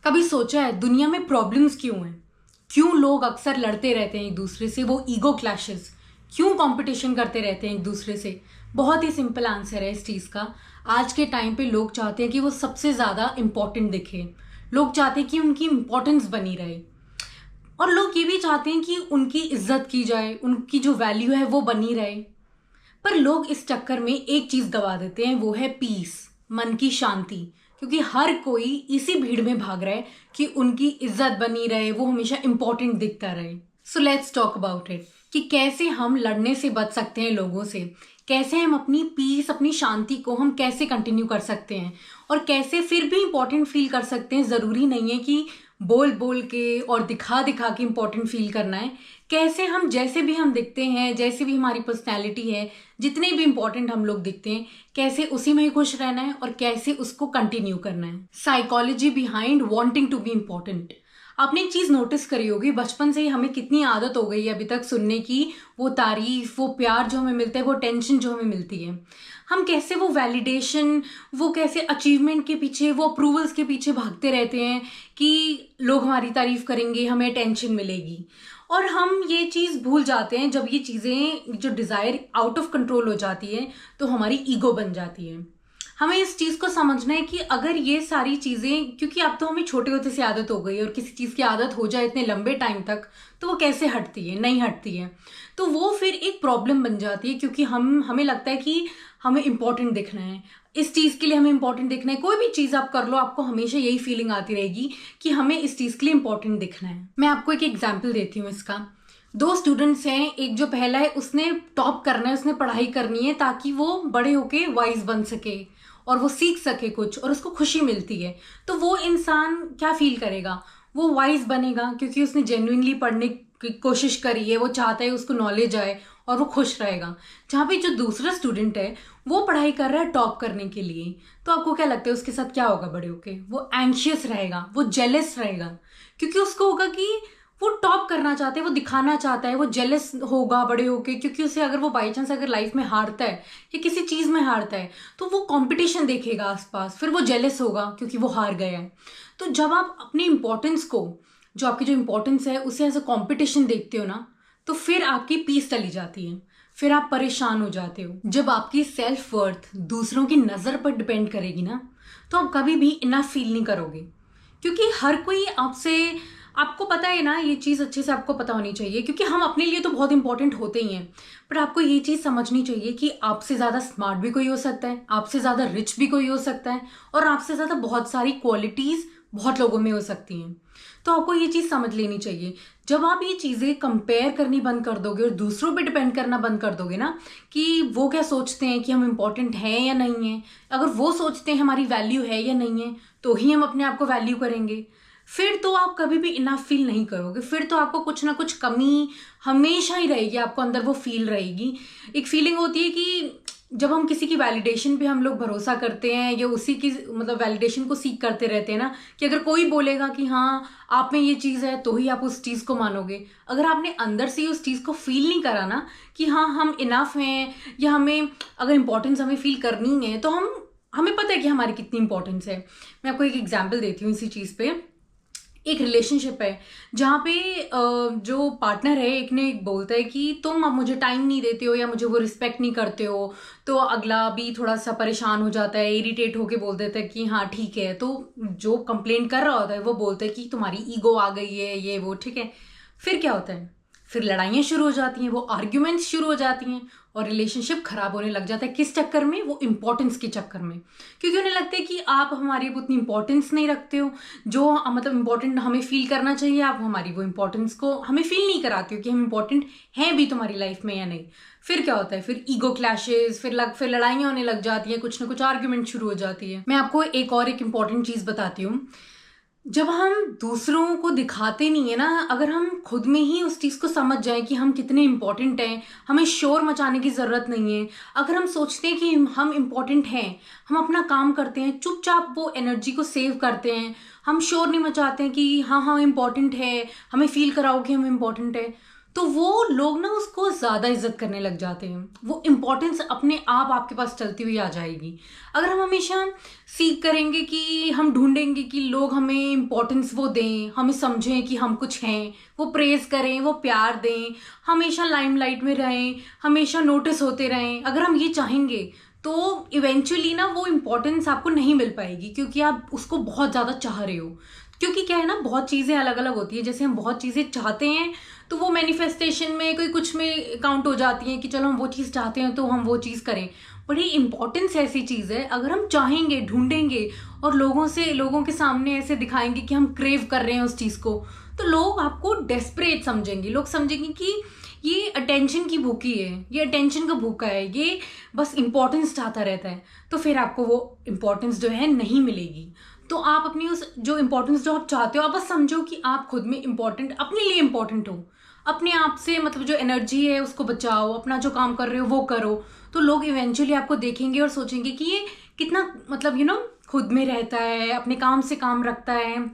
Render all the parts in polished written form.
कभी सोचा है दुनिया में प्रॉब्लम्स क्यों हैं? क्यों लोग अक्सर लड़ते रहते हैं एक दूसरे से? वो ईगो क्लैशेस क्यों कंपटीशन करते रहते हैं एक दूसरे से? बहुत ही सिंपल आंसर है इस चीज़ का। आज के टाइम पे लोग चाहते हैं कि वो सबसे ज़्यादा इम्पोर्टेंट दिखे। लोग चाहते हैं कि उनकी इम्पोर्टेंस बनी रहे, और लोग ये भी चाहते हैं कि उनकी इज्जत की जाए, उनकी जो वैल्यू है वो बनी रहे। पर लोग इस चक्कर में एक चीज गवा देते हैं, वो है पीस, मन की शांति। क्योंकि हर कोई इसी भीड़ में भाग रहा है कि उनकी इज्जत बनी रहे, वो हमेशा इंपॉर्टेंट दिखता रहे। So let's talk about it कि कैसे हम लड़ने से बच सकते हैं लोगों से, कैसे हम अपनी पीस, अपनी शांति को हम कैसे कंटिन्यू कर सकते हैं, और कैसे फिर भी इंपॉर्टेंट फील कर सकते हैं। ज़रूरी नहीं है कि बोल बोल के और दिखा दिखा के इंपॉर्टेंट फील करना है। कैसे हम जैसे भी हम दिखते हैं, जैसे भी हमारी पर्सनैलिटी है, जितने भी इंपॉर्टेंट हम लोग दिखते हैं, कैसे उसी में ही खुश रहना है और कैसे उसको कंटिन्यू करना है। Psychology behind wanting to be important. आपने एक चीज नोटिस करी होगी, बचपन से ही हमें कितनी आदत हो गई है अभी तक सुनने की, वो तारीफ, वो प्यार जो हमें मिलता है, वो टेंशन जो हमें मिलती है। हम कैसे वो वैलिडेशन, वो कैसे अचीवमेंट के पीछे, वो अप्रूवल्स के पीछे भागते रहते हैं कि लोग हमारी तारीफ करेंगे, हमें अटेंशन मिलेगी। और हम ये चीज़ भूल जाते हैं जब ये चीज़ें, जो डिज़ायर आउट ऑफ कंट्रोल हो जाती है, तो हमारी ईगो बन जाती है। हमें इस चीज़ को समझना है कि अगर ये सारी चीज़ें, क्योंकि अब तो हमें छोटे होते से आदत हो गई है, और किसी चीज़ की आदत हो जाए इतने लंबे टाइम तक, तो वो कैसे हटती है? नहीं हटती है। तो वो फिर एक प्रॉब्लम बन जाती है, क्योंकि हमें लगता है कि हमें इंपॉर्टेंट दिखना है, इस चीज़ के लिए हमें इंपॉर्टेंट दिखना है। कोई भी चीज़ आप कर लो, आपको हमेशा यही फीलिंग आती रहेगी कि हमें इस चीज़ के लिए इंपॉर्टेंट दिखना है। मैं आपको एक एग्जाम्पल देती हूँ इसका। दो स्टूडेंट्स हैं, एक जो पहला है उसने टॉप करना है, उसने पढ़ाई करनी है ताकि वो बड़े होके वाइज बन सके और वो सीख सके कुछ, और उसको खुशी मिलती है। तो वो इंसान क्या फील करेगा? वो वाइज बनेगा क्योंकि उसने जेन्युइनली पढ़ने की कोशिश करी है, वो चाहता है उसको नॉलेज आए और वो खुश रहेगा। जहाँ पे जो दूसरा स्टूडेंट है वो पढ़ाई कर रहा है टॉप करने के लिए, तो आपको क्या लगता है उसके साथ क्या होगा? बड़े होके वो एंशियस रहेगा, वो जेलस रहेगा, क्योंकि उसको होगा कि वो टॉप करना चाहता है, वो दिखाना चाहता है, वो जेलस होगा बड़े होके। क्योंकि उसे अगर वो बाई चांस अगर लाइफ में हारता है या किसी चीज़ में हारता है, तो वो कंपटीशन देखेगा आसपास, फिर वो जेलस होगा क्योंकि वो हार गया है। तो जब आप अपनी इंपॉर्टेंस को, जो आपकी जो इंपॉर्टेंस है, उसे एज अ कॉम्पिटिशन देखते हो ना, तो फिर आपकी पीस चली जाती है, फिर आप परेशान हो जाते हो। जब आपकी सेल्फ वर्थ दूसरों की नज़र पर डिपेंड करेगी ना, तो आप कभी भी इनफ फील नहीं करोगे। क्योंकि हर कोई आपसे, आपको पता है ना, ये चीज़ अच्छे से आपको पता होनी चाहिए, क्योंकि हम अपने लिए तो बहुत इंपॉर्टेंट होते ही हैं। पर आपको ये चीज़ समझनी चाहिए कि आपसे ज़्यादा स्मार्ट भी कोई हो सकता है, आपसे ज़्यादा रिच भी कोई हो सकता है, और आपसे ज़्यादा बहुत सारी क्वालिटीज़ बहुत लोगों में हो सकती हैं। तो आपको ये चीज़ समझ लेनी चाहिए। जब आप ये चीज़ें कंपेयर करनी बंद कर दोगे और दूसरों पे डिपेंड करना बंद कर दोगे ना, कि वो क्या सोचते हैं कि हम इम्पोर्टेंट हैं या नहीं हैं, अगर वो सोचते हैं हमारी वैल्यू है या नहीं है, तो ही हम अपने आप को वैल्यू करेंगे। फिर तो आप कभी भी इनफ फील नहीं करोगे, फिर तो आपको कुछ ना कुछ कमी हमेशा ही रहेगी, आपको अंदर वो फील रहेगी। एक फीलिंग होती है कि जब हम किसी की वैलिडेशन पे हम लोग भरोसा करते हैं, या उसी की मतलब वैलिडेशन को सीख करते रहते हैं ना, कि अगर कोई बोलेगा कि हाँ आप में ये चीज़ है, तो ही आप उस चीज़ को मानोगे। अगर आपने अंदर से ही उस चीज़ को फील नहीं करा ना कि हाँ हम इनफ हैं, या हमें अगर इंपॉर्टेंस हमें फील करनी है, तो हमें पता है कि हमारी कितनी इंपॉर्टेंस है। मैं आपको एक एग्जाम्पल देती हूँ इसी चीज़ पे। एक रिलेशनशिप है जहाँ पे जो पार्टनर है, एक ने एक बोलता है कि तुम अब मुझे टाइम नहीं देते हो, या मुझे वो रिस्पेक्ट नहीं करते हो, तो अगला भी थोड़ा सा परेशान हो जाता है, इरिटेट होके बोल देता है कि हाँ ठीक है। तो जो कंप्लेंट कर रहा होता है वो बोलता है कि तुम्हारी ईगो आ गई है, ये वो, ठीक है। फिर क्या होता है? फिर लड़ाइयाँ शुरू हो जाती हैं, वो आर्ग्यूमेंट्स शुरू हो जाती हैं, और रिलेशनशिप खराब होने लग जाता है। किस चक्कर में? वो इंपॉर्टेंस के चक्कर में। क्योंकि उन्हें लगता है कि आप हमारी उतनी इंपॉर्टेंस नहीं रखते हो, जो मतलब इंपॉर्टेंट हमें फील करना चाहिए, आप हमारी वो इंपॉर्टेंस को हमें फील नहीं कराते हो कि हम इंपॉर्टेंट हैं भी तुम्हारी लाइफ में या नहीं। फिर क्या होता है? फिर ईगो क्लैशेस, फिर लड़ाइयाँ होने लग जाती हैं, कुछ ना कुछ आर्ग्यूमेंट शुरू हो जाती है। मैं आपको एक इंपॉर्टेंट चीज़ बताती हूँ। जब हम दूसरों को दिखाते नहीं है ना, अगर हम खुद में ही उस चीज़ को समझ जाए कि हम कितने इंपॉर्टेंट हैं, हमें शोर मचाने की ज़रूरत नहीं है। अगर हम सोचते हैं कि हम इंपॉर्टेंट हैं, हम अपना काम करते हैं, चुपचाप वो एनर्जी को सेव करते हैं, हम शोर नहीं मचाते हैं कि हाँ हाँ इंपॉर्टेंट है, हमें फील कराओ कि हम इंपॉर्टेंट है, तो वो लोग ना उसको ज़्यादा इज्जत करने लग जाते हैं, वो इम्पोर्टेंस अपने आप आपके पास चलती हुई आ जाएगी। अगर हम हमेशा सीख करेंगे कि हम ढूंढेंगे कि लोग हमें इम्पोर्टेंस वो दें, हमें समझें कि हम कुछ हैं, वो प्रेज करें, वो प्यार दें, हमेशा लाइमलाइट में रहें, हमेशा नोटिस होते रहें, अगर हम ये चाहेंगे तो इवेंचुअली ना वो इम्पोर्टेंस आपको नहीं मिल पाएगी, क्योंकि आप उसको बहुत ज़्यादा चाह रहे हो। क्योंकि क्या है ना, बहुत चीज़ें अलग अलग होती है, जैसे हम बहुत चीज़ें चाहते हैं तो वो मैनिफेस्टेशन में कोई कुछ में काउंट हो जाती है कि चलो हम वो चीज़ चाहते हैं तो हम वो चीज़ करें। बट ये इम्पोर्टेंस ऐसी चीज़ है, अगर हम चाहेंगे, ढूंढेंगे और लोगों के सामने ऐसे दिखाएंगे कि हम क्रेव कर रहे हैं उस चीज़ को, तो लोग आपको डेस्परेट समझेंगे। लोग समझेंगे कि ये अटेंशन की भूखी है, ये अटेंशन का भूखा है, ये बस इम्पोर्टेंस चाहता रहता है। तो फिर आपको वो इम्पोर्टेंस जो है नहीं मिलेगी। तो आप अपनी उस जो इम्पोर्टेंस जो आप चाहते हो, आप बस समझो कि आप खुद में इम्पोर्टेंट, अपने लिए इम्पोर्टेंट हो। अपने आप से मतलब जो एनर्जी है उसको बचाओ, अपना जो काम कर रहे हो वो करो। तो लोग इवेंचुअली आपको देखेंगे और सोचेंगे कि ये कितना मतलब खुद में रहता है, अपने काम से काम रखता है,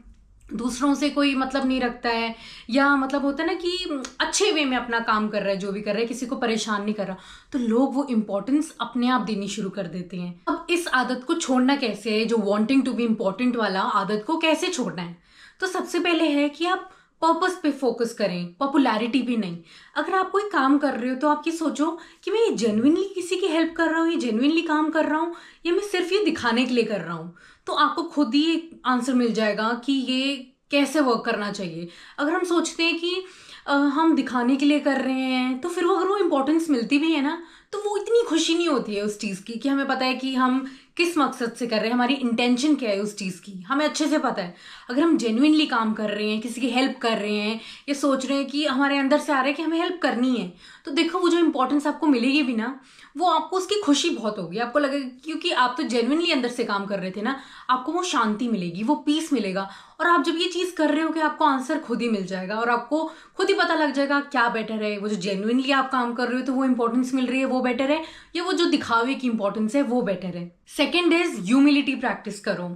दूसरों से कोई मतलब नहीं रखता है, या मतलब होता है ना कि अच्छे वे में अपना काम कर रहा है, जो भी कर रहा है, किसी को परेशान नहीं कर रहा। तो लोग वो इम्पोर्टेंस अपने आप देनी शुरू कर देते हैं। अब इस आदत को छोड़ना कैसे है, जो वांटिंग टू बी इम्पोर्टेंट वाला आदत को कैसे छोड़ना है? तो सबसे पहले है कि आप पर्पस पे फोकस करें, पॉपुलैरिटी पे नहीं। अगर आप कोई काम कर रहे हो तो आप ये सोचो कि मैं ये जेन्युइनली किसी की हेल्प कर रहा हूँ, ये जेन्युइनली काम कर रहा हूँ, या मैं सिर्फ ये दिखाने के लिए कर रहा हूँ। तो आपको खुद ही एक आंसर मिल जाएगा कि ये कैसे वर्क करना चाहिए। अगर हम सोचते हैं कि हम दिखाने के लिए कर रहे हैं, तो फिर वो अगर वो इम्पोर्टेंस मिलती भी है ना, तो वो इतनी खुशी नहीं होती है उस चीज़ की कि हमें पता है कि हम किस मकसद से कर रहे हैं, हमारी इंटेंशन क्या है उस चीज़ की, हमें अच्छे से पता है। अगर हम जेन्युइनली काम कर रहे हैं, किसी की हेल्प कर रहे हैं, ये सोच रहे हैं कि हमारे अंदर से आ रहा है कि हमें हेल्प करनी है, तो देखो वो जो इम्पोर्टेंस आपको मिलेगी भी ना, वो आपको उसकी खुशी बहुत होगी। आपको लगेगा क्योंकि आप तो जेन्युइनली अंदर से काम कर रहे थे ना, आपको वो शांति मिलेगी, वो पीस मिलेगा। और आप जब ये चीज़ कर रहे हो कि आपको आंसर खुद ही मिल जाएगा और आपको खुद ही पता लग जाएगा क्या बेटर है। वो जो जेन्युइनली आप काम कर रहे हो तो वो इंपॉर्टेंस मिल रही है, वो बेटर है, या वो जो दिखावे की इंपॉर्टेंस है वो बेटर है। सेकेंड इज ह्यूमिलिटी प्रैक्टिस करो।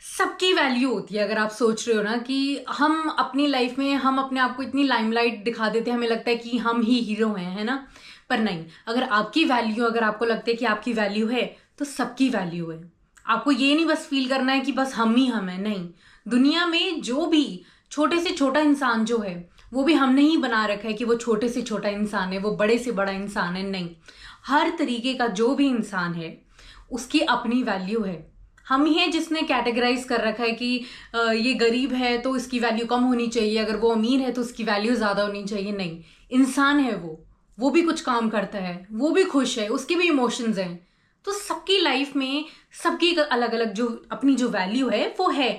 सबकी वैल्यू होती है। अगर आप सोच रहे हो ना कि हम अपनी लाइफ में हम अपने आप को इतनी लाइमलाइट दिखा देते हैं, हमें लगता है कि हम ही हीरो हैं, है ना, पर नहीं। अगर आपकी वैल्यू, अगर आपको लगता है कि आपकी वैल्यू है, तो सबकी वैल्यू है। आपको ये नहीं बस फील करना है कि बस हम ही हम हैं, नहीं। दुनिया में जो भी छोटे से छोटा इंसान जो है, वो भी हमने ही बना रखा है कि वो छोटे से छोटा इंसान है, वो बड़े से बड़ा इंसान है, नहीं। हर तरीके का जो भी इंसान है उसकी अपनी वैल्यू है। हम ही हैं जिसने कैटेगराइज कर रखा है कि ये गरीब है तो इसकी वैल्यू कम होनी चाहिए, अगर वो अमीर है तो उसकी वैल्यू ज़्यादा होनी चाहिए, नहीं। इंसान है वो भी कुछ काम करता है, वो भी खुश है, उसके भी इमोशंस हैं। तो सबकी लाइफ में सबकी अलग अलग जो अपनी जो वैल्यू है वो है।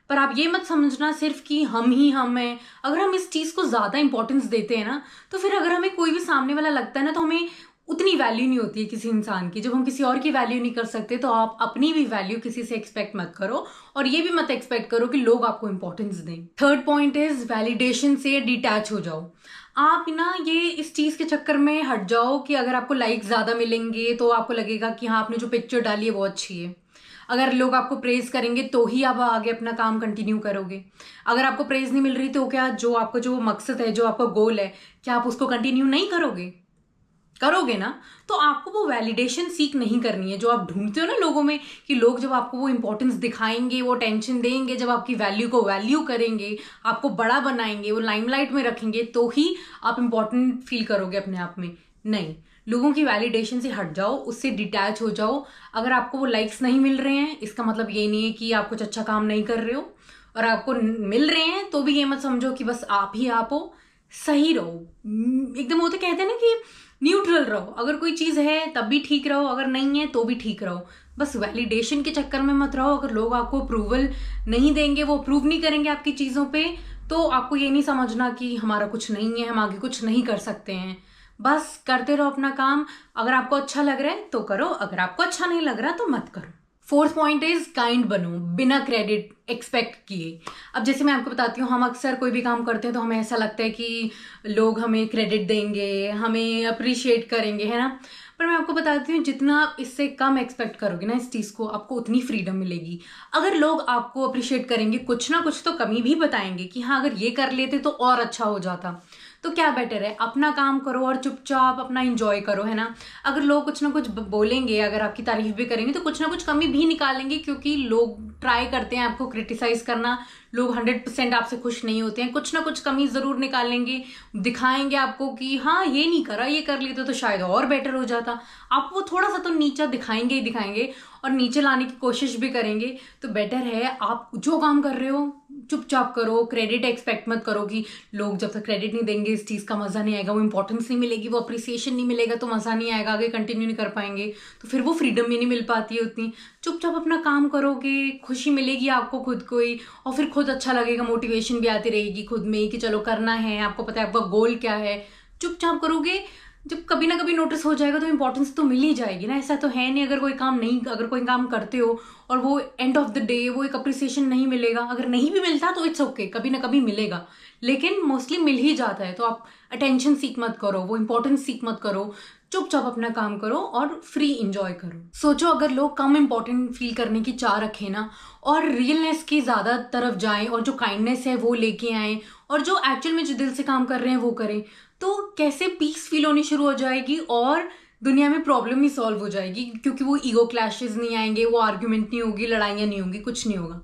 पर आप ये मत समझना सिर्फ कि हम ही हम हैं। अगर हम इस चीज़ को ज़्यादा इंपॉर्टेंस देते हैं ना, तो फिर अगर हमें कोई भी सामने वाला लगता है ना, तो हमें उतनी वैल्यू नहीं होती है किसी इंसान की। जब हम किसी और की वैल्यू नहीं कर सकते, तो आप अपनी भी वैल्यू किसी से एक्सपेक्ट मत करो, और ये भी मत एक्सपेक्ट करो कि लोग आपको इंपॉर्टेंस दें। थर्ड पॉइंट इज वैलिडेशन से डिटैच हो जाओ। आप ना ये इस चीज़ के चक्कर में हट जाओ कि अगर आपको लाइक ज़्यादा मिलेंगे तो आपको लगेगा कि हाँ, आपने जो पिक्चर डाली है वो अच्छी है। अगर लोग आपको प्रेज करेंगे तो ही आप आगे अपना काम कंटिन्यू करोगे। अगर आपको प्रेज नहीं मिल रही तो क्या जो आपका जो मकसद है, जो आपका गोल है, क्या आप उसको कंटिन्यू नहीं करोगे? करोगे ना। तो आपको वो वैलिडेशन सीख नहीं करनी है जो आप ढूंढते हो ना लोगों में, कि लोग जब आपको वो इंपॉर्टेंस दिखाएंगे, वो टेंशन देंगे, जब आपकी वैल्यू को वैल्यू करेंगे, आपको बड़ा बनाएंगे, वो लाइमलाइट में रखेंगे, तो ही आप इंपॉर्टेंट फील करोगे अपने आप में। नहीं, लोगों की वैलिडेशन से हट जाओ, उससे डिटैच हो जाओ। अगर आपको वो लाइक्स नहीं मिल रहे हैं, इसका मतलब ये नहीं है कि आप कुछ अच्छा काम नहीं कर रहे हो, और आपको मिल रहे हैं तो भी ये मत समझो कि बस आप ही आप हो। सही रहो, एकदम। वो तो कहते हैं ना कि न्यूट्रल रहो। अगर कोई चीज़ है तब भी ठीक रहो, अगर नहीं है तो भी ठीक रहो। बस वैलिडेशन के चक्कर में मत रहो। अगर लोग आपको अप्रूवल नहीं देंगे, वो अप्रूव नहीं करेंगे आपकी चीज़ों पे, तो आपको ये नहीं समझना कि हमारा कुछ नहीं है, हम आगे कुछ नहीं कर सकते हैं। बस करते रहो अपना काम। अगर आपको अच्छा लग रहा है तो करो, अगर आपको अच्छा नहीं लग रहा तो मत करो। फोर्थ पॉइंट इज काइंड बनो, बिना क्रेडिट एक्सपेक्ट किए। अब जैसे मैं आपको बताती हूँ, हम अक्सर कोई भी काम करते हैं तो हमें ऐसा लगता है कि लोग हमें क्रेडिट देंगे, हमें अप्रिशिएट करेंगे, है ना। पर मैं आपको बताती हूँ, जितना आप इससे कम एक्सपेक्ट करोगे ना इस चीज़ को, आपको उतनी फ्रीडम मिलेगी। अगर लोग आपको अप्रिशिएट करेंगे, कुछ ना कुछ तो कमी भी बताएंगे कि हाँ, अगर ये कर लेते तो और अच्छा हो जाता, तो क्या बेटर है, अपना काम करो और चुपचाप अपना इंजॉय करो, है ना। अगर लोग कुछ ना कुछ बोलेंगे, अगर आपकी तारीफ भी करेंगे तो कुछ ना कुछ कमी भी निकालेंगे, क्योंकि लोग ट्राई करते हैं आपको क्रिटिसाइज करना। लोग 100% आपसे खुश नहीं होते हैं, कुछ ना कुछ कमी ज़रूर निकालेंगे, दिखाएंगे आपको कि हाँ ये नहीं करा, ये कर लेते तो शायद और बेटर हो जाता। आप वो थोड़ा सा तो नीचा दिखाएंगे ही दिखाएंगे, और नीचे लाने की कोशिश भी करेंगे। तो बेटर है आप जो काम कर रहे हो चुपचाप करो, क्रेडिट एक्सपेक्ट मत करो कि लोग जब तक क्रेडिट नहीं देंगे इस चीज़ का मज़ा नहीं आएगा, वो इंपॉर्टेंस नहीं मिलेगी, वो अप्रिसिएशन नहीं मिलेगा तो मज़ा नहीं आएगा, आगे कंटिन्यू नहीं कर पाएंगे, तो फिर वो फ्रीडम भी नहीं मिल पाती है उतनी। चुपचाप अपना काम करोगे, खुशी मिलेगी आपको खुद को ही, और फिर खुद अच्छा लगेगा, मोटिवेशन भी आती रहेगी खुद में ही कि चलो करना है, आपको पता है आपका गोल क्या है। चुपचाप करोगे, जब कभी ना कभी नोटिस हो जाएगा तो इंपॉर्टेंस तो मिल ही जाएगी ना। ऐसा तो है नहीं अगर कोई काम करते हो और वो एंड ऑफ द डे वो एक अप्रिसिएशन नहीं मिलेगा, अगर नहीं भी मिलता तो इट्स ओके, कभी ना कभी मिलेगा, लेकिन मोस्टली मिल ही जाता है। तो आप अटेंशन सीख मत करो, वो इंपॉर्टेंस सीख मत करो, चुपचाप अपना काम करो और फ्री इंजॉय करो। सोचो अगर लोग कम इंपॉर्टेंट फील करने की चाह रखें ना, और रियलनेस की ज़्यादा तरफ जाएं, और जो काइंडनेस है वो लेके आएँ, और जो एक्चुअल में जो दिल से काम कर रहे हैं वो करें, तो कैसे पीस फील होनी शुरू हो जाएगी और दुनिया में प्रॉब्लम ही सॉल्व हो जाएगी, क्योंकि वो ईगो क्लैशेस नहीं आएंगे, वो आर्ग्यूमेंट नहीं होगी, लड़ाइयाँ नहीं होंगी, कुछ नहीं होगा।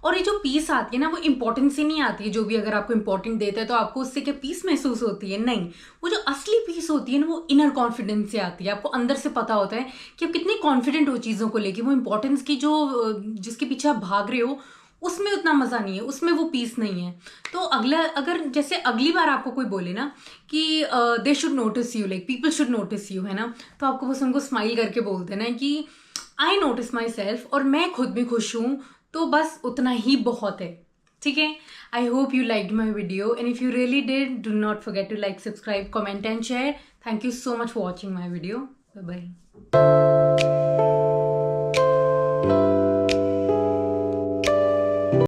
और ये जो पीस आती है ना, वो इंपॉर्टेंस से नहीं आती है। जो भी अगर आपको इंपॉर्टेंट देता है तो आपको उससे क्या पीस महसूस होती है? नहीं, वो जो असली पीस होती है ना, वो इनर कॉन्फिडेंस से आती है। आपको अंदर से पता होता है कि आप कितने कॉन्फिडेंट हो चीज़ों को लेके। वो इंपॉर्टेंस की जो जिसके पीछे आप भाग रहे हो उसमें उतना मज़ा नहीं है, उसमें वो पीस नहीं है। तो अगर जैसे अगली बार आपको कोई बोले ना कि they should notice you, like people should notice you, है ना, तो आपको बस उनको स्माइल करके बोल देना है कि आई नोटिस माई सेल्फ और मैं खुद भी खुश हूँ, तो बस उतना ही बहुत है। ठीक है, I hope you liked my video, and if you really did, do not forget to like, subscribe, comment and share. Thank you so much for watching my video. Bye bye.